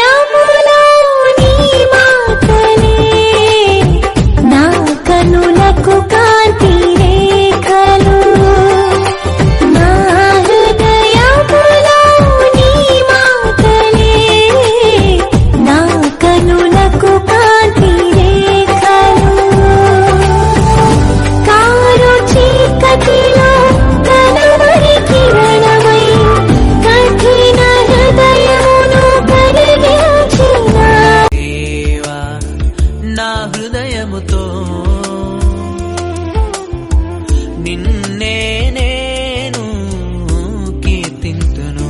హృదయములో నీ మాటలే నా కనులకు కాంతి రేఖలు నా హృదయములో నీ మాటలే నా కనులకు కాంతి రేఖలు కారు చీకటిలో కలవరి కిరణమై కఠిన హృదయమును కరిగించిన దేవా నా హృదయముతో నిన్నే నేను కీర్తింతును.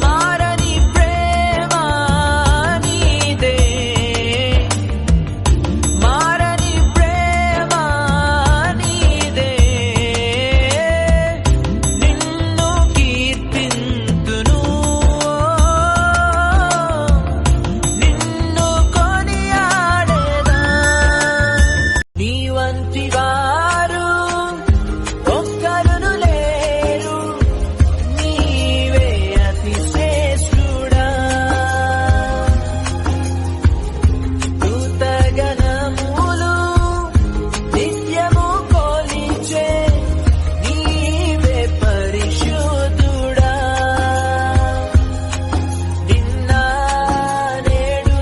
మారని ప్రేమ నీదే, మారని ప్రేమ నీదే, నిన్ను కీర్తింతును, నిన్ను కొనియాడేదా. నీ వంటి వారు ఒక్కరును లేరు, నీవే అతి శ్రేష్ఠుడా. దూతగణములు నిత్యము కొలిచే నీవే పరిశుద్ధుడా. నిన్న నేడు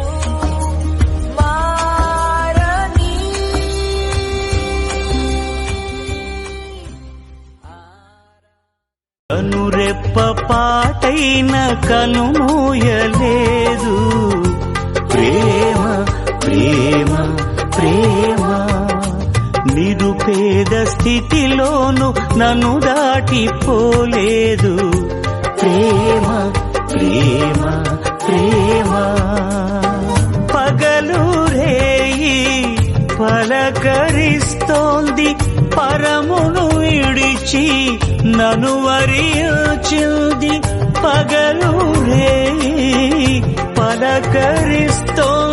మారని కనురెప్ప పాటైన కనుమూయలేదు ప్రేమ ప్రేమ ప్రేమ. నిరుపేద స్థితిలోను నన్ను దాటిపోలేదు ప్రేమ ప్రేమ ప్రేమ. పగలు రేయి పలకరిస్తోంది, పరమును విడిచి నన్ను వరించింది. పగలు రేయి పలకరిస్తోంది,